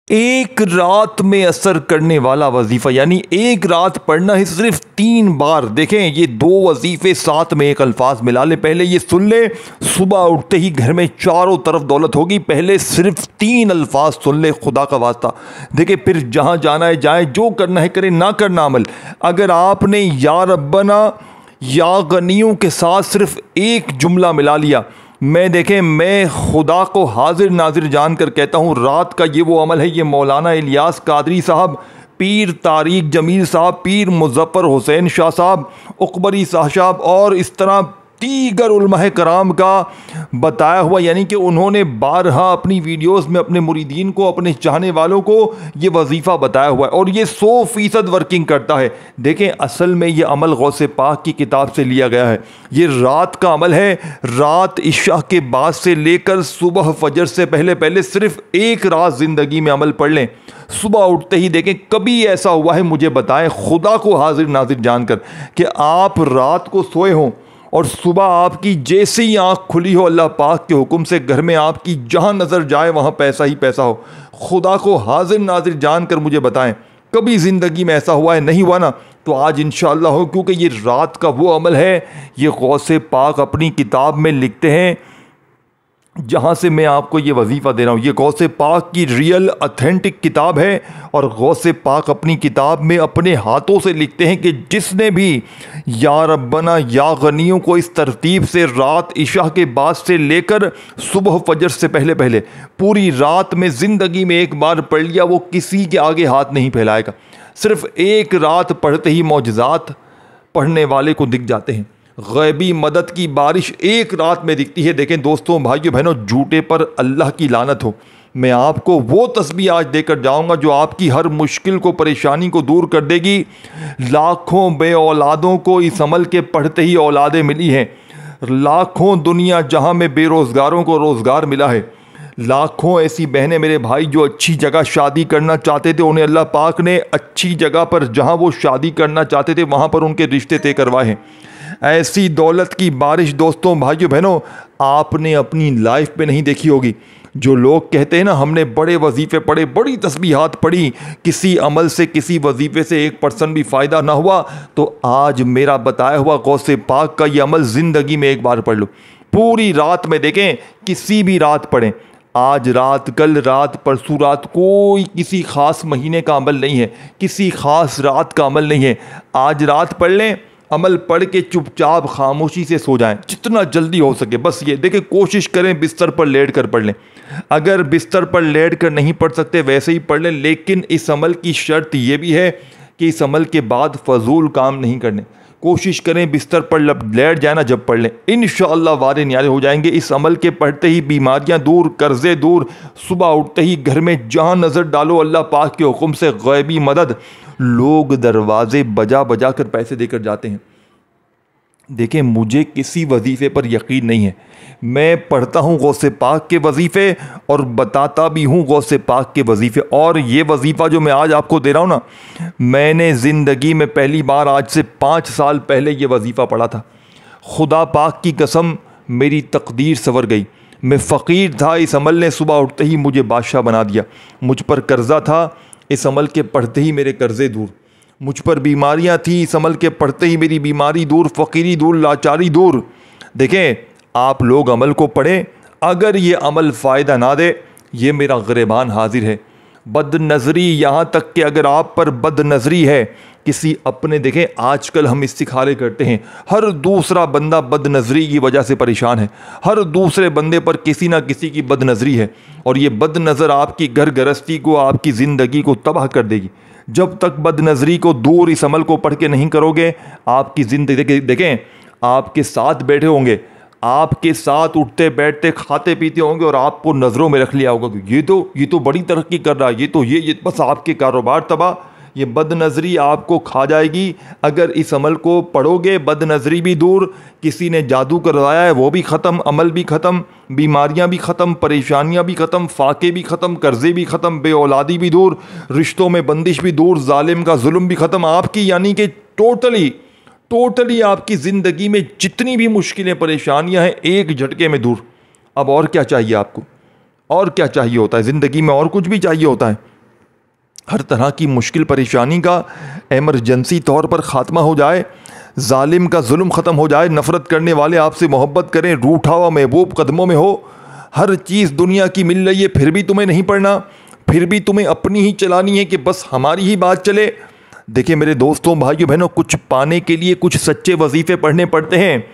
एक रात में असर करने वाला वजीफा, यानी एक रात पढ़ना है सिर्फ 3 बार। देखें, ये 2 वजीफे साथ में एक अल्फाज मिला ले। पहले ये सुन ले, सुबह उठते ही घर में चारों तरफ दौलत होगी। पहले सिर्फ 3 अल्फाज सुन ले, खुदा का वास्ता। देखें, फिर जहाँ जाना है जाए, जो करना है करे, ना करना अमल। अगर आपने या रब्बना या गनियों के साथ सिर्फ एक जुमला मिला लिया, मैं खुदा को हाजिर नाजिर जानकर कहता हूँ, रात का ये वो अमल है। ये मौलाना इलियास कादरी साहब, पीर तारिक जमील साहब, पीर मुजफ्फर हुसैन शाह साहब, उकबरी शाह साहब और इस तरह दीगर उलमाए कराम का बताया हुआ, यानी कि उन्होंने बारहा अपनी वीडियोस में अपने मुरीदीन को, अपने चाहने वालों को ये वजीफ़ा बताया हुआ है और ये 100% वर्किंग करता है। देखें, असल में ये अमल गौसे पाक की किताब से लिया गया है। ये रात का अमल है। रात इशा के बाद से लेकर सुबह फजर से पहले पहले सिर्फ एक रात ज़िंदगी में अमल पढ़ लें। सुबह उठते ही देखें, कभी ऐसा हुआ है मुझे बताएं, खुदा को हाजिर नाजिर जानकर, कि आप रात को सोए हों और सुबह आपकी जैसे ही आँख खुली हो, अल्लाह पाक के हुक्म से घर में आपकी जहाँ नज़र जाए वहाँ पैसा ही पैसा हो। खुदा को हाजिर नाजिर जानकर मुझे बताएं, कभी ज़िंदगी में ऐसा हुआ है? नहीं हुआ ना? तो आज इंशाअल्लाह हो, क्योंकि ये रात का वो अमल है। ये गौसे पाक अपनी किताब में लिखते हैं, जहाँ से मैं आपको ये वजीफ़ा दे रहा हूँ। ये गौसे पाक की रियल ऑथेंटिक किताब है और गौसे पाक अपनी किताब में अपने हाथों से लिखते हैं कि जिसने भी या रब्बना या गनियों को इस तरतीब से रात इशा के बाद से लेकर सुबह फजर से पहले पहले पूरी रात में ज़िंदगी में एक बार पढ़ लिया, वो किसी के आगे हाथ नहीं फैलाएगा। सिर्फ एक रात पढ़ते ही मौजज़ात पढ़ने वाले को दिख जाते हैं। गैबी मदद की बारिश एक रात में दिखती है। देखें दोस्तों, भाइयों बहनों, झूठे पर अल्लाह की लानत हो। मैं आपको वो तस्बीह आज देकर जाऊंगा जो आपकी हर मुश्किल को, परेशानी को दूर कर देगी। लाखों बे औलादों को इस अमल के पढ़ते ही औलादें मिली हैं। लाखों दुनिया जहां में बेरोज़गारों को रोज़गार मिला है। लाखों ऐसी बहनें, मेरे भाई, जो अच्छी जगह शादी करना चाहते थे, उन्हें अल्लाह पाक ने अच्छी जगह पर, जहां वो शादी करना चाहते थे, वहां पर उनके रिश्ते तय करवाए हैं। ऐसी दौलत की बारिश दोस्तों, भाइयों बहनों, आपने अपनी लाइफ में नहीं देखी होगी। जो लोग कहते हैं ना, हमने बड़े वजीफ़े पढ़े, बड़ी तस्बीहात पढ़ी, किसी अमल से, किसी वजीफ़े से 1% भी फ़ायदा ना हुआ, तो आज मेरा बताया हुआ गौसे पाक का ये अमल ज़िंदगी में एक बार पढ़ लो। पूरी रात में देखें, किसी भी रात पढ़ें, आज रात, कल रात, परसों रात, कोई किसी ख़ास महीने का अमल नहीं है, किसी ख़ास रात का अमल नहीं है। आज रात पढ़ लें, अमल पढ़ के चुपचाप खामोशी से सो जाएं, जितना जल्दी हो सके। बस ये देखें, कोशिश करें बिस्तर पर लेट कर पढ़ लें। अगर बिस्तर पर लेट कर नहीं पढ़ सकते, वैसे ही पढ़ लें, लेकिन इस अमल की शर्त यह भी है कि इस अमल के बाद फजूल काम नहीं करने। कोशिश करें बिस्तर पर लेट जाए ना, जब पढ़ लें, इंशाअल्लाह वारे न्यारे हो जाएंगे। इस अमल के पढ़ते ही बीमारियां दूर, कर्जे दूर। सुबह उठते ही घर में जहाँ नज़र डालो, अल्लाह पाक के हुक्म से गैबी मदद। लोग दरवाजे बजा बजा कर पैसे देकर जाते हैं। देखें, मुझे किसी वजीफ़े पर यकीन नहीं है। मैं पढ़ता हूँ गौसे पाक के वजीफ़े और बताता भी हूँ गौसे पाक के वजीफ़े। और ये वजीफ़ा जो मैं आज आपको दे रहा हूँ ना, मैंने ज़िंदगी में पहली बार आज से 5 साल पहले ये वजीफ़ा पढ़ा था। खुदा पाक की कसम, मेरी तकदीर संवर गई। मैं फ़कीर था, इस अमल ने सुबह उठते ही मुझे बादशाह बना दिया। मुझ पर कर्ज़ा था, इस अमल के पढ़ते ही मेरे कर्ज़े दूर। मुझ पर बीमारियां थी, इस अमल के पढ़ते ही मेरी बीमारी दूर, फ़कीरी दूर, लाचारी दूर। देखें, आप लोग अमल को पढ़ें। अगर ये अमल फ़ायदा ना दे, ये मेरा गिरबान हाजिर है। बदनज़री, यहाँ तक कि अगर आप पर बदनज़री है किसी अपने, देखें आजकल हम इस्तिखारे करते हैं, हर दूसरा बंदा बदनज़री की वजह से परेशान है। हर दूसरे बंदे पर किसी ना किसी की बदनज़री है और ये बदनज़र आपकी घर गृहस्थी को, आपकी ज़िंदगी को तबाह कर देगी। जब तक बदनज़री को दूर इस अमल को पढ़ के नहीं करोगे, आपकी ज़िंदगी, देखें, आपके साथ बैठे होंगे, आपके साथ उठते बैठते खाते पीते होंगे और आपको नज़रों में रख लिया होगा कि ये तो बड़ी तरक्की कर रहा है, ये बस आपके कारोबार तबाह। ये बदनज़री आपको खा जाएगी। अगर इस अमल को पढ़ोगे, बदनज़री भी दूर, किसी ने जादू करवाया है वो भी ख़त्म, अमल भी ख़त्म, बीमारियां भी ख़त्म, परेशानियां भी ख़त्म, फाके भी ख़त्म, कर्ज़े भी ख़त्म, बे औलादी भी दूर, रिश्तों में बंदिश भी दूर, जालिम का जुल्म भी ख़त्म आपकी, यानी कि टोटली आपकी ज़िंदगी में जितनी भी मुश्किलें, परेशानियां हैं, एक झटके में दूर। अब और क्या चाहिए आपको? और क्या चाहिए होता है ज़िंदगी में? और कुछ भी चाहिए होता है? हर तरह की मुश्किल परेशानी का एमरजेंसी तौर पर ख़ात्मा हो जाए, जालिम का जुल्म ख़त्म हो जाए, नफ़रत करने वाले आपसे मोहब्बत करें, रूठा हुआ महबूब कदमों में हो, हर चीज़ दुनिया की मिल रही है फिर भी तुम्हें नहीं पढ़ना, फिर भी तुम्हें अपनी ही चलानी है कि बस हमारी ही बात चले। देखिए मेरे दोस्तों भाइयों बहनों, कुछ पाने के लिए कुछ सच्चे वजीफ़े पढ़ने पड़ते हैं।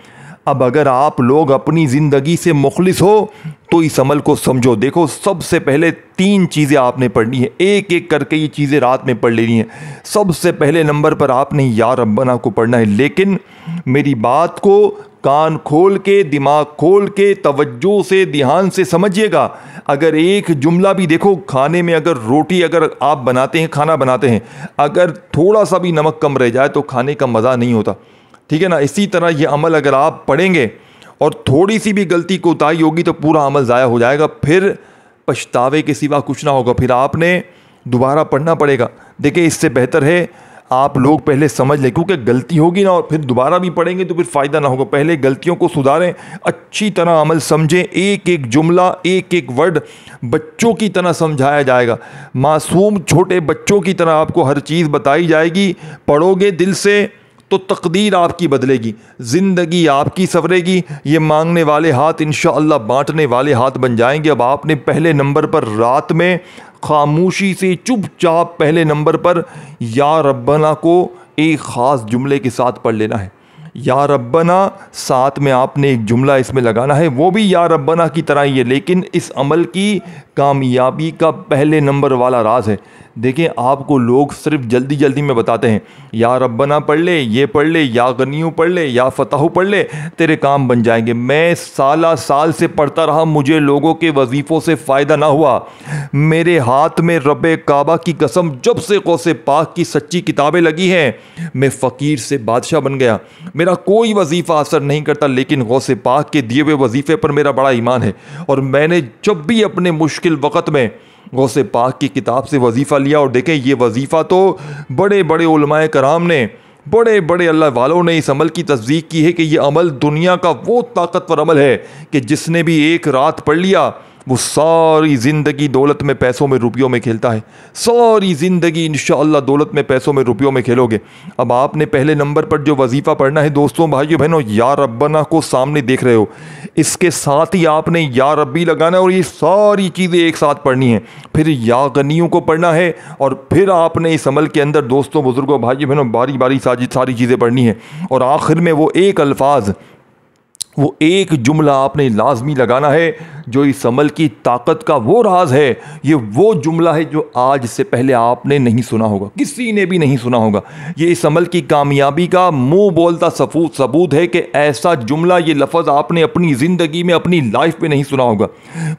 अब अगर आप लोग अपनी ज़िंदगी से मुखलिस हो तो इस अमल को समझो। देखो सबसे पहले 3 चीज़ें आपने पढ़नी है, एक एक करके ये चीज़ें रात में पढ़ लेनी है। सबसे पहले नंबर पर आपने या रब्बना को पढ़ना है, लेकिन मेरी बात को कान खोल के, दिमाग खोल के, तवज्जो से, ध्यान से समझिएगा। अगर एक जुमला भी देखो, खाने में अगर रोटी अगर आप बनाते हैं, खाना बनाते हैं, अगर थोड़ा सा भी नमक कम रह जाए तो खाने का मज़ा नहीं होता, ठीक है ना। इसी तरह ये अमल अगर आप पढ़ेंगे और थोड़ी सी भी गलती कोताही होगी तो पूरा अमल ज़ाया हो जाएगा, फिर पछतावे के सिवा कुछ ना होगा, फिर आपने दोबारा पढ़ना पड़ेगा। देखिए इससे बेहतर है आप लोग पहले समझ लें, क्योंकि गलती होगी ना और फिर दोबारा भी पढ़ेंगे तो फिर फ़ायदा ना होगा। पहले गलतियों को सुधारें, अच्छी तरह अमल समझें, एक एक जुमला, एक एक वर्ड बच्चों की तरह समझाया जाएगा, मासूम छोटे बच्चों की तरह आपको हर चीज़ बताई जाएगी। पढ़ोगे दिल से तो तकदीर आपकी बदलेगी, ज़िंदगी आपकी संवरेगी। ये मांगने वाले हाथ इंशाअल्लाह बांटने वाले हाथ बन जाएंगे। अब आपने पहले नंबर पर रात में खामोशी से चुपचाप पहले नंबर पर या रब्बना को एक ख़ास जुमले के साथ पढ़ लेना है। या रब्बना साथ में आपने एक जुमला इसमें लगाना है, वो भी या रब्बना की तरह ही है, लेकिन इस अमल की कामयाबी का पहले नंबर वाला राज है। देखें आपको लोग सिर्फ जल्दी जल्दी में बताते हैं या रब्बना पढ़ ले, ये पढ़ ले, या गनियू पढ़ ले, या फतह पढ़ ले, तेरे काम बन जाएंगे। मैं साल से पढ़ता रहा, मुझे लोगों के वजीफ़ों से फ़ायदा ना हुआ। मेरे हाथ में रब्बे काबा की कसम, जब से गौसे पाक की सच्ची किताबें लगी हैं मैं फ़कीर से बादशाह बन गया। मेरा कोई वजीफ़ा असर नहीं करता, लेकिन गौसे पाक के दिए हुए वजीफ़े पर मेरा बड़ा ईमान है। और मैंने जब भी अपने मुश्किल वक़्त में गौसे पाक की किताब से वजीफ़ा लिया, और देखें ये वजीफ़ा तो बड़े बड़े उलमाए कराम ने, बड़े बड़े अल्लाह वालों ने इस अमल की तस्दीक की है कि ये अमल दुनिया का वो ताकतवर अमल है कि जिसने भी एक रात पढ़ लिया वो सारी ज़िंदगी दौलत में, पैसों में, रुपयों में खेलता है। सारी ज़िंदगी इंशाअल्लाह दौलत में, पैसों में, रुपयों में खेलोगे। अब आपने पहले नंबर पर जो वजीफ़ा पढ़ना है दोस्तों भाइयों बहनों, या रब्बना को सामने देख रहे हो, इसके साथ ही आपने या रब्बी लगाना है और ये सारी चीज़ें एक साथ पढ़नी है। फिर या गनियों को पढ़ना है और फिर आपने इस अमल के अंदर दोस्तों बुज़ुर्गों भाइयों बहनों बारी बारी सारी चीज़ें पढ़नी है। और आखिर में वो एक अल्फाज, वो एक जुमला आपने लाजमी लगाना है जो इस अमल की ताकत का वो राज है। ये वो जुमला है जो आज से पहले आपने नहीं सुना होगा, किसी ने भी नहीं सुना होगा। ये इस अमल की कामयाबी का मुंह बोलता सबूत है कि ऐसा जुमला, ये लफ्ज़ आपने अपनी ज़िंदगी में, अपनी लाइफ में नहीं सुना होगा।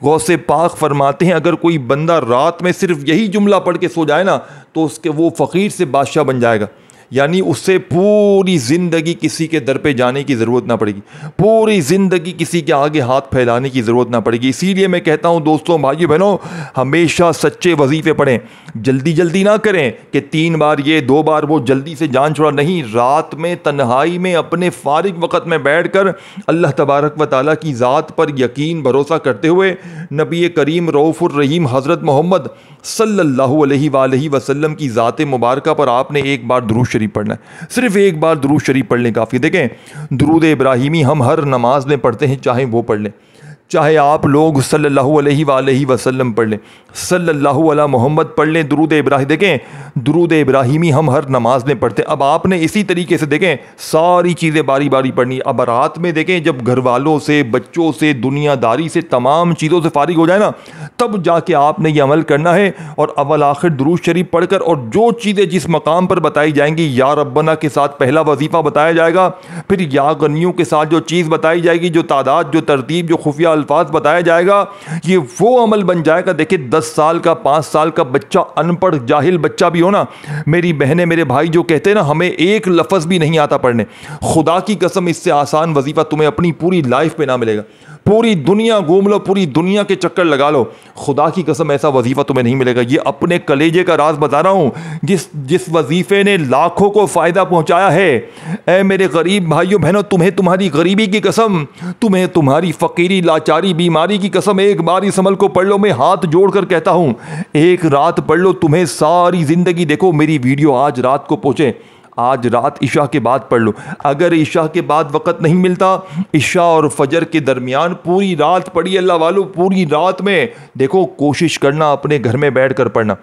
गौसे पाक फरमाते हैं अगर कोई बंदा रात में सिर्फ यही जुमला पढ़ के सो जाए ना तो उसके वो फ़कीर से बादशाह बन जाएगा। यानी उससे पूरी ज़िंदगी किसी के दर पे जाने की ज़रूरत ना पड़ेगी, पूरी ज़िंदगी किसी के आगे हाथ फैलाने की ज़रूरत ना पड़ेगी। इसीलिए मैं कहता हूँ दोस्तों भाइयों बहनों, हमेशा सच्चे वजीफ़े पढ़ें, जल्दी ना करें कि 3 बार ये 2 बार वो, जल्दी से जान छोड़ा नहीं। रात में तन्हाई में अपने फारिग वक़्त में बैठ कर अल्लाह तबारक व तआला की ज़ात पर यकीन भरोसा करते हुए नबी करीम रऊफ़ुर रहीम हज़रत मोहम्मद सल्लल्लाहु अलैहि वसल्लम की ज़ात मुबारका पर आपने एक बार दुरूद शरीफ पढ़ना है। सिर्फ एक बार दुरूद शरीफ पढ़ लें काफ़ी। देखें दुरूद इब्राहिमी हम हर नमाज में पढ़ते हैं, चाहे वो पढ़ लें, चाहे आप लोग सल्लल्लाहु अलैहि वसल्लम पढ़ लें, सल्लल्लाहु अला मोहम्मद पढ़ लें, दुरूद इब्राहिम, देखें दुरूद इब्राहिमी हम हर नमाज में पढ़ते हैं। अब आपने इसी तरीके से देखें सारी चीज़ें बारी बारी पढ़नी। अब रात में देखें जब घर वालों से, बच्चों से, दुनियादारी से, तमाम चीज़ों से फारिग हो जाए ना, तब जाके आपने ये अमल करना है और अव्वल आखिर दुरूद शरीफ पढ़कर, और जो चीज़ें जिस मकाम पर बताई जाएंगी, या रब्बना के साथ पहला वजीफ़ा बताया जाएगा, फिर या गनियों के साथ जो चीज़ बताई जाएगी, जो तादाद, जो तरतीब, जो खुफिया अल्फाज बताया जाएगा, ये वो अमल बन जाएगा। देखिए 10 साल का, 5 साल का बच्चा, अनपढ़ जाहिल बच्चा भी हो ना, मेरी बहनें, मेरे भाई जो कहते हैं ना हमें एक लफ्ज़ भी नहीं आता पढ़ने, खुदा की कसम इससे आसान वजीफ़ा तुम्हें अपनी पूरी लाइफ में ना मिलेगा। पूरी दुनिया घूम लो, पूरी दुनिया के चक्कर लगा लो, खुदा की कसम ऐसा वजीफा तुम्हें नहीं मिलेगा। ये अपने कलेजे का राज बता रहा हूँ, जिस वजीफे ने लाखों को फायदा पहुंचाया है। ऐ मेरे गरीब भाइयों बहनों, तुम्हें तुम्हारी गरीबी की कसम, तुम्हें तुम्हारी फकीरी लाचारी बीमारी की कसम, एक बार इस अमल को पढ़ लो। मैं हाथ जोड़कर कहता हूं, एक रात पढ़ लो, तुम्हें सारी जिंदगी, देखो मेरी वीडियो आज रात को पहुंचे, आज रात इशा के बाद पढ़ लो। अगर इशा के बाद वक़्त नहीं मिलता, इशा और फजर के दरमियान पूरी रात पढ़िए अल्लाह वालों, पूरी रात में। देखो कोशिश करना अपने घर में बैठकर पढ़ना,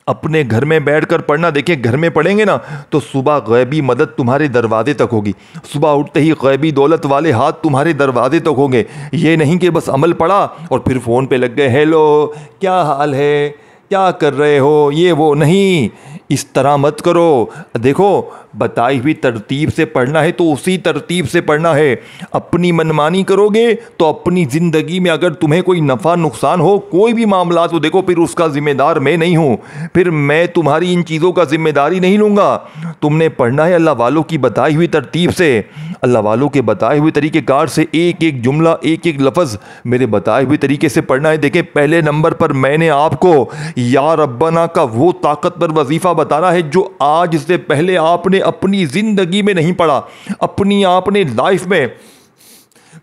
अपने घर में बैठकर पढ़ना। देखिए घर में पढ़ेंगे ना तो सुबह गैबी मदद तुम्हारे दरवाजे तक होगी, सुबह उठते ही गैबी दौलत वाले हाथ तुम्हारे दरवाजे तक होंगे। ये नहीं कि बस अमल पढ़ा और फिर फ़ोन पे लग गए, हेलो क्या हाल है, क्या कर रहे हो, ये वो नहीं, इस तरह मत करो। देखो बताई हुई तरतीब से पढ़ना है तो उसी तरतीब से पढ़ना है। अपनी मनमानी करोगे तो अपनी ज़िंदगी में अगर तुम्हें कोई नफ़ा नुकसान हो, कोई भी मामला, तो देखो फिर उसका ज़िम्मेदार मैं नहीं हूँ, फिर मैं तुम्हारी इन चीज़ों का ज़िम्मेदारी नहीं लूँगा। तुमने पढ़ना है अल्लाह वालों की बताई हुई तरतीब से, अल्लाह वालों के बताए हुए तरीक़ेकार से, एक एक जुमला, एक एक लफ्ज़ मेरे बताए हुए तरीके से पढ़ना है। देखें पहले नंबर पर मैंने आपको या रब्बना का वो ताकतवर वजीफ़ा बताना है जो आज से पहले आपने अपनी ज़िंदगी में नहीं पढ़ा, अपनी आपने लाइफ में।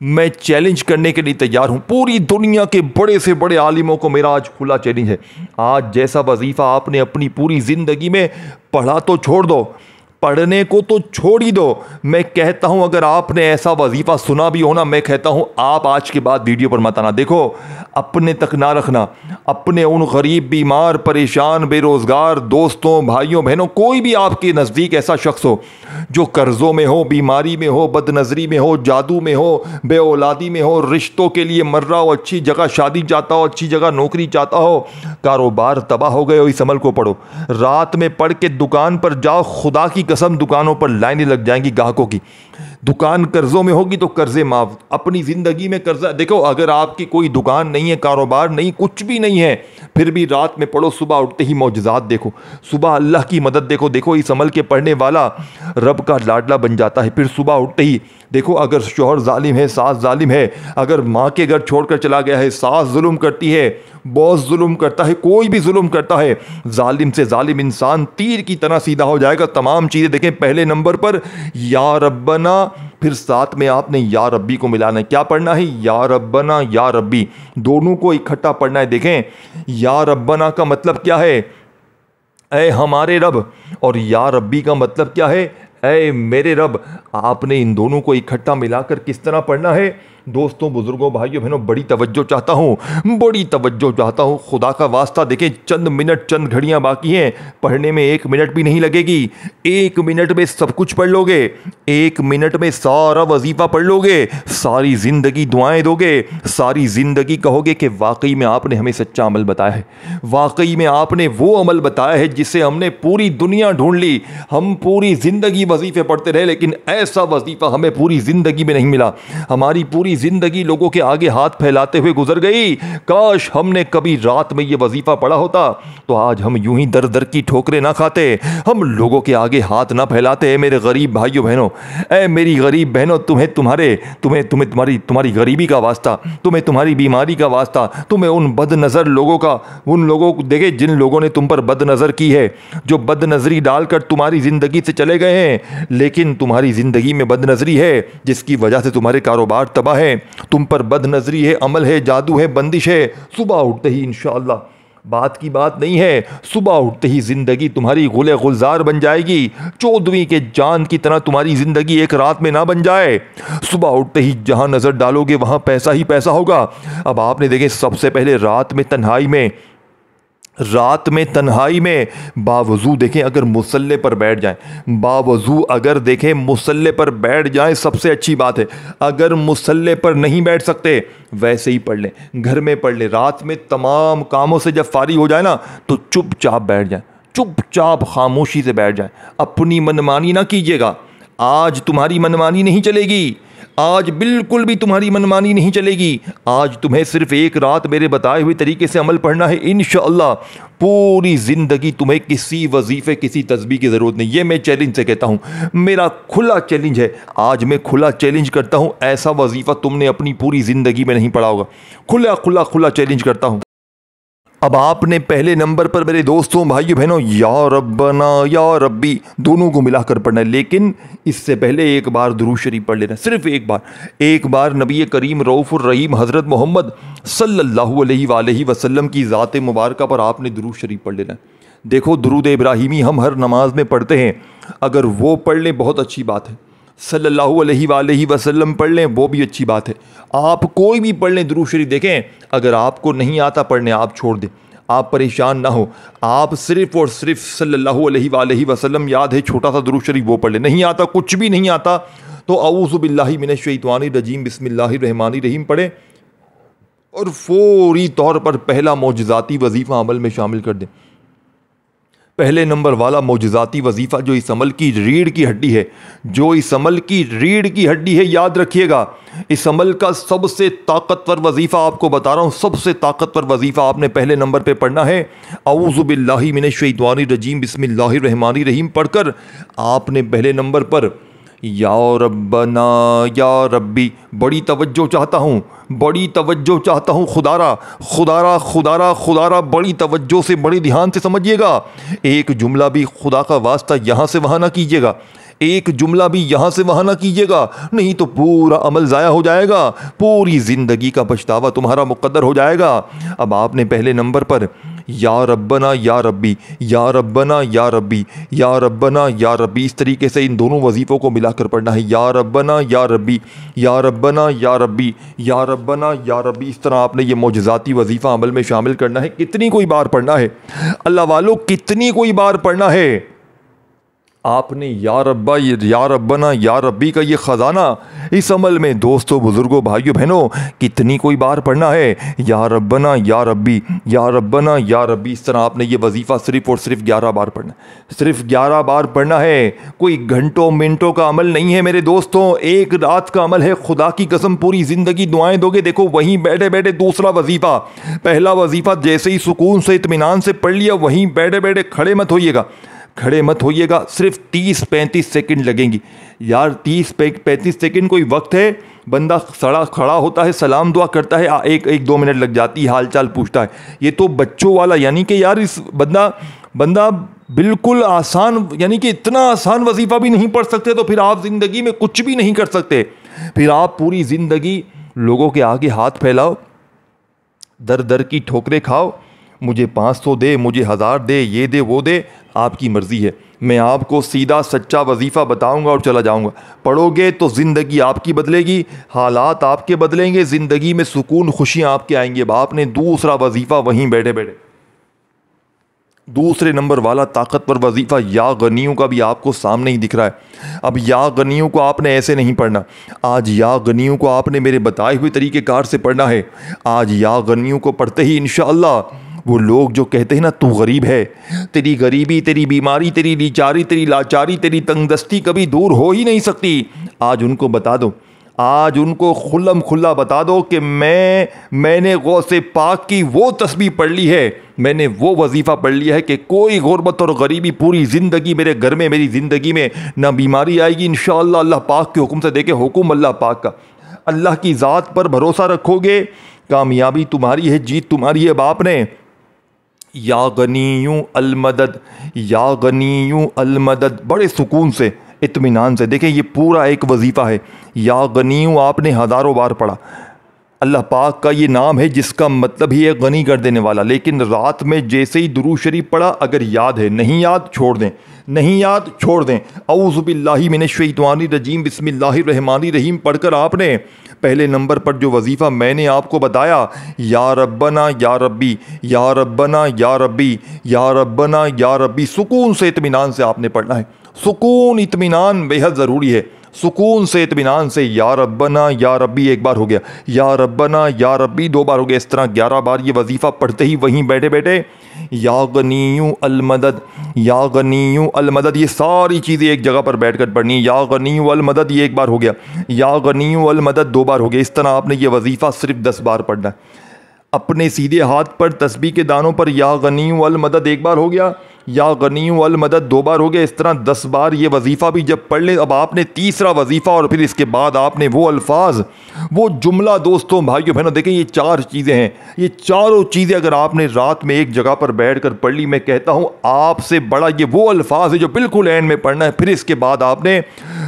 मैं चैलेंज करने के लिए तैयार हूं, पूरी दुनिया के बड़े से बड़े आलिमों को मेरा आज खुला चैलेंज है। आज जैसा वजीफ़ा आपने अपनी पूरी ज़िंदगी में पढ़ा तो छोड़ दो, पढ़ने को तो छोड़ ही दो। मैं कहता हूं अगर आपने ऐसा वजीफ़ा सुना भी हो ना, मैं कहता हूं आप आज के बाद वीडियो पर मत आना। देखो अपने तक ना रखना, अपने उन गरीब, बीमार, परेशान, बेरोज़गार दोस्तों, भाइयों, बहनों, कोई भी आपके नज़दीक ऐसा शख्स हो जो कर्ज़ों में हो, बीमारी में हो, बदनज़री में हो, जादू में हो, बे औलादी में हो, रिश्तों के लिए मर रहा हो, अच्छी जगह शादी चाहता हो, अच्छी जगह नौकरी चाहता हो, कारोबार तबाह हो गए हो, इस अमल को पढ़ो। रात में पढ़ के दुकान पर जाओ, खुदा की कसम दुकानों पर लाइनें लग जाएंगी ग्राहकों की। दुकान कर्जों में होगी तो कर्जे माफ। अपनी ज़िंदगी में कर्जा, देखो अगर आपकी कोई दुकान नहीं है, कारोबार नहीं, कुछ भी नहीं है, फिर भी रात में पढ़ो, सुबह उठते ही मौजज़ात देखो, सुबह अल्लाह की मदद देखो। देखो इस अमल के पढ़ने वाला रब का लाडला बन जाता है। फिर सुबह उठते ही देखो, अगर शौहर जालिम है, सास जालिम है, अगर माँ के घर छोड़कर चला गया है, सास जुल्म करती है, बॉस जुल्म करता है, कोई भी जुल्म करता है, जालिम से जालिम इंसान तीर की तरह सीधा हो जाएगा। तमाम चीज़ें देखें, पहले नंबर पर या रब्बना, फिर साथ में आपने या रब्बी को मिलाना है। क्या पढ़ना है? या रब्बना या रब्बी, दोनों को इकट्ठा पढ़ना है। देखें या रब्बना का मतलब क्या है? ऐ हमारे रब, और या रब्बी का मतलब क्या है? ऐ मेरे रब। आपने इन दोनों को इकट्ठा मिलाकर किस तरह पढ़ना है? दोस्तों, बुजुर्गों, भाइयों, बहनों, बड़ी तवज्जो चाहता हूँ, बड़ी तवज्जो चाहता हूँ, खुदा का वास्ता। देखें चंद मिनट, चंद घड़ियाँ बाकी हैं, पढ़ने में 1 मिनट भी नहीं लगेगी। 1 मिनट में सब कुछ पढ़ लोगे, 1 मिनट में सारा वजीफ़ा पढ़ लोगे, सारी ज़िंदगी दुआएं दोगे, सारी ज़िंदगी कहोगे कि वाकई में आपने हमें सच्चा अमल बताया है, वाकई में आपने वो अमल बताया है जिसे हमने पूरी दुनिया ढूंढ ली। हम पूरी ज़िंदगी वजीफ़े पढ़ते रहे, लेकिन ऐसा वजीफ़ा हमें पूरी ज़िंदगी में नहीं मिला। हमारी पूरी जिंदगी लोगों के आगे हाथ फैलाते हुए गुजर गई। काश हमने कभी रात में ये वजीफा पढ़ा होता तो आज हम यूं ही दर दर की ठोकरें ना खाते, हम लोगों के आगे हाथ ना फैलाते। मेरे गरीब भाइयों बहनों, ऐ मेरी गरीब बहनों, तुम्हारी गरीबी का वास्ता, तुम्हें तुम्हारी बीमारी का वास्ता, तुम्हें उन बदनज़र लोगों का, उन लोगों को देखे जिन लोगों ने तुम पर बदनज़र की है, जो बदनज़री डालकर तुम्हारी ज़िंदगी से चले गए हैं। लेकिन तुम्हारी ज़िंदगी में बदनज़री है जिसकी वजह से तुम्हारे कारोबार तबाह है, तुम पर बदनजरी है, अमल है, जादू है, बंदिश है। सुबह उठते ही इंशाअल्लाह, बात की बात नहीं है, सुबह उठते ही जिंदगी तुम्हारी गुले गुलजार बन जाएगी। 14वीं के चांद की तरह तुम्हारी जिंदगी एक रात में ना बन जाए। सुबह उठते ही जहां नजर डालोगे वहां पैसा ही पैसा होगा। अब आपने देखे, सबसे पहले रात में तन्हाई में बावजू देखें अगर मुसल्ले पर बैठ जाएं, बावजू अगर देखें मुसल्ले पर बैठ जाएं, सबसे अच्छी बात है। अगर मुसल्ले पर नहीं बैठ सकते वैसे ही पढ़ लें, घर में पढ़ लें। रात में तमाम कामों से जब फारिग हो जाए ना तो चुपचाप बैठ जाएं, चुपचाप खामोशी से बैठ जाएं। अपनी मनमानी ना कीजिएगा, आज तुम्हारी मनमानी नहीं चलेगी, आज बिल्कुल भी तुम्हारी मनमानी नहीं चलेगी। आज तुम्हें सिर्फ एक रात मेरे बताए हुए तरीके से अमल पढ़ना है। इंशाअल्लाह पूरी ज़िंदगी तुम्हें किसी वजीफ़े किसी तस्बीह की ज़रूरत नहीं। ये मैं चैलेंज से कहता हूँ, मेरा खुला चैलेंज है। आज मैं खुला चैलेंज करता हूँ, ऐसा वजीफ़ा तुमने अपनी पूरी ज़िंदगी में नहीं पढ़ा होगा। खुला चैलेंज करता हूँ। अब आपने पहले नंबर पर मेरे दोस्तों भाइयों बहनों या रब्बना या रब्बी दोनों को मिलाकर पढ़ना है, लेकिन इससे पहले एक बार दुरूद शरीफ पढ़ लेना, सिर्फ एक बार नबी करीम रऊफ़ुर रहीम हज़रत मोहम्मद सल्लल्लाहु अलैहि वसल्लम की ज़ात मुबारका पर आपने दुरूद शरीफ पढ़ लेना है। देखो दुरूद इब्राहिमी हम हर नमाज में पढ़ते हैं, अगर वो पढ़ लें बहुत अच्छी बात है। सल्लल्लाहु अलैहि वसल्लम पढ़ लें वो भी अच्छी बात है। आप कोई भी पढ़ लें दुरूद शरीफ। देखें अगर आपको नहीं आता पढ़ने आप छोड़ दें, आप परेशान ना हो। आप सिर्फ़ और सिर्फ सल्लल्लाहु अलैहि वसल्लम याद है छोटा सा दुरूद शरीफ वो पढ़ लें। नहीं आता, कुछ भी नहीं आता तो औज़ु बिल्लाहि मिनश शैतानिर रजीम बिस्मिल्लाहिर रहमानिर रहीम पढ़ें और फौरी तौर पर पहला मौजज़ाती वजीफ़ा अमल में शामिल कर दें। पहले नंबर वाला मौजज़ाती वजीफ़ा जो इस अमल की रीढ़ की हड्डी है, जो इस अमल की रीढ़ की हड्डी है, याद रखिएगा। इस अमल का सबसे ताकतवर वजीफ़ा आपको बता रहा हूँ, सबसे ताकतवर वजीफ़ा आपने पहले नंबर पे पढ़ना है। औज़ु बिल्लाहि मिनश शैतानिर रजीम बिस्मिल्लाहिर रहमानिर रहीम पढ़कर आपने पहले नंबर पर या रब्बना या रब्बी, बड़ी तवज्जो चाहता हूँ खुदारा बड़ी तवज्जो से बड़ी ध्यान से समझिएगा। एक जुमला भी खुदा का वास्ता यहाँ से वहाँ ना कीजिएगा, एक जुमला भी यहाँ से वहाँ ना कीजिएगा, नहीं तो पूरा अमल ज़ाया हो जाएगा, पूरी ज़िंदगी का पछतावा तुम्हारा मुक़द्दर हो जाएगा। अब आपने पहले नंबर पर या रब्बना या रब्बी, या रब्बना या रब्बी, या रब्बना या रब्बी, इस तरीके से इन दोनों वजीफ़ों को मिलाकर पढ़ना है। या रब्बना या रब्बी, या रब्बना या रब्बी, या रब्बना या रब्बी, इस तरह आपने ये मौजज़ाती वजीफ़ा अमल में शामिल करना है। कितनी कोई बार पढ़ना है अल्लाह वालों, कितनी कोई बार पढ़ना है आपने या रब्बा या रब्बना या रब्बी का ये ख़ज़ाना इस अमल में दोस्तों बुज़ुर्गों भाइयों बहनों कितनी कोई बार पढ़ना है। या रब्बना या रब्बी, या रब्बना या रब्बी, इस तरह आपने ये वजीफ़ा सिर्फ़ और सिर्फ 11 बार पढ़ना है, सिर्फ 11 बार पढ़ना है। कोई घंटों मिनटों का अमल नहीं है मेरे दोस्तों, एक रात का अमल है। खुदा की कसम पूरी ज़िंदगी दुआएं दोगे। देखो वहीं बैठे बैठे दूसरा वजीफ़ा, पहला वजीफ़ा जैसे ही सुकून से इत्मीनान से पढ़ लिया, वहीं बैठे बैठे खड़े मत होइएगा, सिर्फ 30-35 सेकंड लगेंगी यार। 30-35 सेकंड कोई वक्त है? बंदा खड़ा होता है, सलाम दुआ करता है, एक 2 मिनट लग जाती है, हाल चाल पूछता है। ये तो बच्चों वाला, यानी कि यार इस बंदा बिल्कुल आसान, यानी कि इतना आसान वजीफ़ा भी नहीं पढ़ सकते तो फिर आप ज़िंदगी में कुछ भी नहीं कर सकते। फिर आप पूरी ज़िंदगी लोगों के आगे हाथ फैलाओ, दर दर की ठोकरें खाओ, मुझे 500 दे, मुझे 1000 दे, ये दे वो दे, आपकी मर्ज़ी है। मैं आपको सीधा सच्चा वजीफ़ा बताऊंगा और चला जाऊंगा। पढ़ोगे तो ज़िंदगी आपकी बदलेगी, हालात आपके बदलेंगे, ज़िंदगी में सुकून खुशियाँ आपके आएंगी। अब आपने दूसरा वजीफ़ा वहीं बैठे बैठे दूसरे नंबर वाला ताकतवर वजीफ़ा या गनियों का भी आपको सामने ही दिख रहा है। अब या गनियों को आपने ऐसे नहीं पढ़ना, आज या गनियों को आपने मेरे बताए हुए तरीक़ेकार से पढ़ना है। आज या गनियों को पढ़ते ही इंशाअल्लाह वो लोग जो कहते हैं ना तू गरीब है, तेरी गरीबी, तेरी बीमारी, तेरी नीचारी, तेरी लाचारी, तेरी तंगदस्ती कभी दूर हो ही नहीं सकती, आज उनको बता दो, आज उनको खुल्लम खुल्ला बता दो कि मैंने गौसे पाक की वो तस्बीह पढ़ ली है, मैंने वो वजीफ़ा पढ़ लिया है कि कोई गुर्बत और गरीबी पूरी ज़िंदगी मेरे घर में, मेरी ज़िंदगी में ना बीमारी आएगी इंशाअल्लाह। अल्लाह पाक के हुक्म से, देखे हुक्म अल्लाह पाक का, अल्लाह की ज़ात पर भरोसा रखोगे, कामयाबी तुम्हारी है, जीत तुम्हारी है। बाप ने या गनीयू अलमदद, या गनीयू अलमदद, बड़े सुकून से इत्मीनान से, देखें ये पूरा एक वजीफ़ा है। या गनीयू आपने हज़ारों बार पढ़ा, अल्लाह पाक का ये नाम है जिसका मतलब ही है गनी कर देने वाला। लेकिन रात में जैसे ही दुरूद शरीफ पढ़ा, अगर याद है, नहीं याद छोड़ दें, नहीं याद छोड़ दें। औज़ु बिल्लाहि मिनश शैतानिर रजीम बिस्मिल्लाहिर रहमानिर रहीम पढ़कर आपने पहले नंबर पर जो वजीफ़ा मैंने आपको बताया, या रब्बना या रब्बी, या रब्बना या रब्बी, या रब्बना या रब्बी, सुकून से इत्मीनान से आपने पढ़ना है। सुकून इत्मीनान बेहद ज़रूरी है, सुकून से इत्मीनान से। या रब्बना या रब्बी एक बार हो गया, या रब्बना या रब्बी 2 बार हो गया, इस तरह 11 बार ये वजीफ़ा पढ़ते ही वहीं बैठे बैठे या गनियु अल मदद, या गनियु अल मदद, ये सारी चीज़ें एक जगह पर बैठ कर पढ़नी है। या गनियु अल मदद ये एक बार हो गया, या गनियु अल मदद 2 बार हो गया। इस तरह आपने ये वजीफ़ा सिर्फ 10 बार पढ़ना है। अपने सीधे हाथ पर तस्बीह के दानों पर या गनियु अल मदद 1 बार हो गया, या गनियु अल मदद 2 बार हो गया। इस तरह 10 बार ये वजीफ़ा भी जब पढ़ ले, अब आपने तीसरा वजीफ़ा और फिर इसके बाद आपने वो अल्फाज, वो जुमला, दोस्तों भाइयों बहनों, देखें ये 4 चीज़ें हैं। ये चारों चीज़ें अगर आपने रात में एक जगह पर बैठ कर पढ़ ली, मैं कहता हूँ आपसे बड़ा ये वो अल्फाज है जो बिल्कुल एंड में पढ़ना है। फिर इसके बाद आपने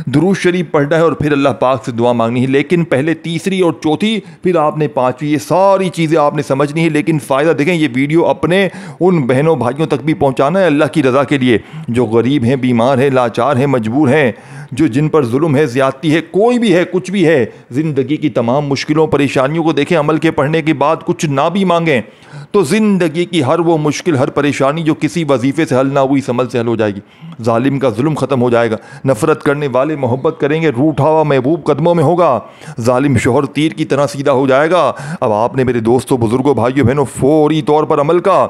दुरूद शरीफ पढ़ना है और फिर अल्लाह पाक से दुआ मांगनी है। लेकिन पहले तीसरी और चौथी, फिर आपने 5वीं, ये सारी चीज़ें आपने समझनी है। लेकिन फ़ायदा देखें, ये वीडियो अपने उन बहनों भाइयों तक भी पहुँचाना है अल्लाह की रज़ा के लिए, जो गरीब हैं, बीमार हैं, लाचार हैं, मजबूर हैं, जो जिन पर जुल्म है, ज़्यादती है, कोई भी है, कुछ भी है, ज़िंदगी की तमाम मुश्किलों परेशानियों को देखें। अमल के पढ़ने के बाद कुछ ना भी मांगें तो ज़िंदगी की हर वो मुश्किल, हर परेशानी जो किसी वजीफ़े से हल ना हुई, समल से हल हो जाएगी। जालिम का जुल्म ख़त्म हो जाएगा, नफ़रत करने वाले मोहब्बत करेंगे, रूठा हुआ महबूब कदमों में होगा, जालिम शोहर तीर की तरह सीधा हो जाएगा। अब आपने मेरे दोस्तों, बुज़ुर्गों, भाइयों बहनों, फौरी तौर पर अमल का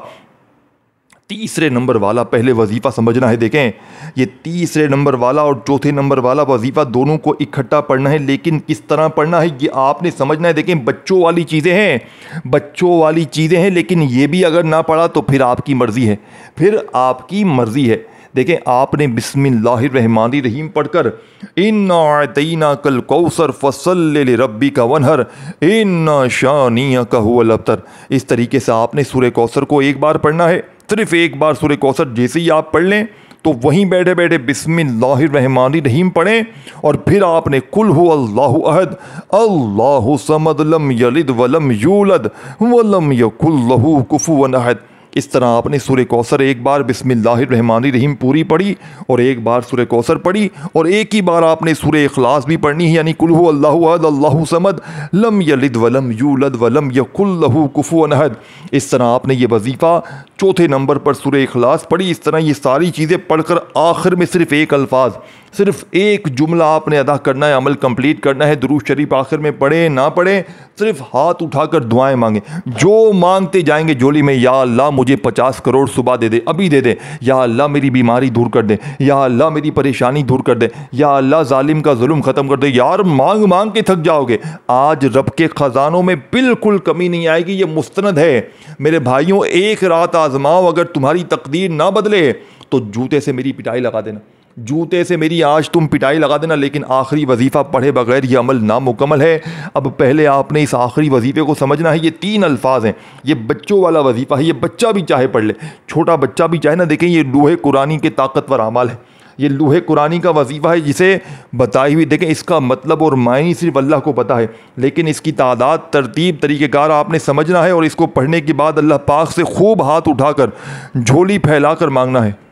तीसरे नंबर वाला पहले वजीफ़ा समझना है। देखें, ये तीसरे नंबर वाला और चौथे नंबर वाला वजीफ़ा दोनों को इकट्ठा पढ़ना है। लेकिन किस तरह पढ़ना है ये आपने समझना है। देखें, बच्चों वाली चीज़ें हैं, बच्चों वाली चीज़ें हैं, लेकिन ये भी अगर ना पढ़ा तो फिर आपकी मर्ज़ी है, फिर आपकी मर्ज़ी है। देखें, आपने बिस्मिल्लाहिर्रहमानिर्रहीम पढ़कर इन्ना अतैना कल कौसर फसल्लि लिरब्बिका वनहर इन्ना शानियका हुवल अब्तर, इस तरीके से आपने सूरह कौसर को 1 बार पढ़ना है। सिर्फ 1 बार सूरह कौसर जैसे ही आप पढ़ लें तो वहीं बैठे बैठे बिस्मिल्लाहिर्रहमानिर्रहीम पढ़ें और फिर आपने कुल हु अल्लाहु अहद अल्लाहु समद लम यलिद वलम यूलद वलम यकुल लहू कुफुवन अहद, इस तरह आपने सूरह कौसर 1 बार बिस्मिल्लाहिर्रहमानिर्रहीम पूरी पढ़ी और 1 बार सूरह कौसर पढ़ी और एक ही बार आपने सूरह इखलास भी पढ़नी है, यानी कुल हु अल्लाहु अहद अल्लाहु समद लम यलिद वलम यूलद वलम यकुल लहू कुफुवन अहद। इस तरह आपने ये वजीफ़ा चौथे नंबर पर सूरह इखलास पढ़ी। इस तरह ये सारी चीज़ें पढ़कर आखिर में सिर्फ एक अल्फाज, सिर्फ एक जुमला आपने अदा करना है, अमल कंप्लीट करना है। दुरूद शरीफ आखिर में पढ़े ना पढ़े, सिर्फ हाथ उठाकर दुआएं मांगे। जो मांगते जाएंगे झोली में, या अल्लाह मुझे 50 करोड़ सुबह दे दे, अभी दे दे, या अल्लाह मेरी बीमारी दूर कर दे, या अल्लाह मेरी परेशानी दूर कर दे, या अल्लाह जालिम का जुल्म ख़त्म कर दे। यार मांग मांग के थक जाओगे। आज रब के ख़जानों में बिल्कुल कमी नहीं आएगी, ये मुस्तनद है। मेरे भाइयों, एक रात आजमाओ, अगर तुम्हारी तकदीर ना बदले तो जूते से मेरी पिटाई लगा देना, जूते से मेरी आज तुम पिटाई लगा देना। लेकिन आखिरी वजीफ़ा पढ़े बगैर ये अमल नामुकम्मल है। अब पहले आपने इस आखिरी वजीफ़े को समझना है। ये 3 अल्फाज हैं, ये बच्चों वाला वजीफ़ा है, ये बच्चा भी चाहे पढ़ ले, छोटा बच्चा भी चाहे ना। देखें, ये लूहे कुरानी के ताकतवर अमाल है, ये लूहे कुरानी का वजीफ़ा है जिसे बताई हुई। देखें, इसका मतलब और मायने सिर्फ अल्लाह को पता है, लेकिन इसकी तादाद, तरतीब, तरीक़ेकार आपने समझना है और इसको पढ़ने के बाद अल्लाह पाक से खूब हाथ उठाकर, झोली फैलाकर मांगना है।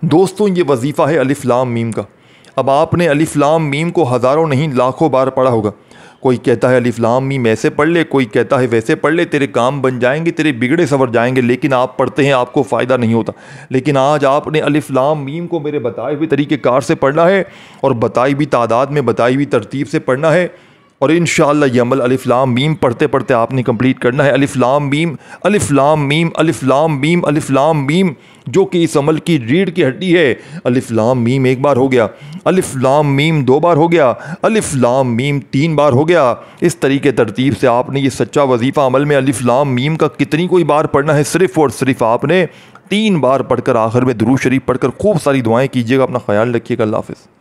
दोस्तों, ये वजीफ़ा है अलिफ लाम मीम का। अब आपने अलिफ लाम मीम को हज़ारों नहीं लाखों बार पढ़ा होगा। कोई कहता है अलिफ लाम मीम ऐसे पढ़ ले, कोई कहता है वैसे पढ़ ले, तेरे काम बन जाएंगे, तेरे बिगड़े सवर जाएंगे। लेकिन आप पढ़ते हैं, आपको फ़ायदा नहीं होता। लेकिन आज आपने अलिफ लाम मीम को मेरे बताए हुए तरीक़ेकार से पढ़ना है और बताई हुई तादाद में, बताई हुई तरतीब से पढ़ना है और इंशाअल्लाह ये अमल अलिफ लाम मीम पढ़ते पढ़ते आपने कंप्लीट करना है। अलिफ लाम मीम, अलिफ लाम मीम, अलिफ लाम मीम, अलिफ लाम मीम, जो कि इस अमल की रीढ़ की हड्डी है। अलिफ लाम मीम 1 बार हो गया, अलिफ लाम मीम 2 बार हो गया, अलिफ लाम मीम 3 बार हो गया। इस तरीके तरतीब से आपने ये सच्चा वजीफ़ा अमल में अलिफ लाम मीम का कितनी कोई बार पढ़ना है, सिर्फ़ और सिर्फ आपने 3 बार पढ़कर आखिर में दुरूद शरीफ पढ़कर खूब सारी दुआएं कीजिएगा। अपना ख्याल रखिएगा। अल्लाह हाफ़िज़।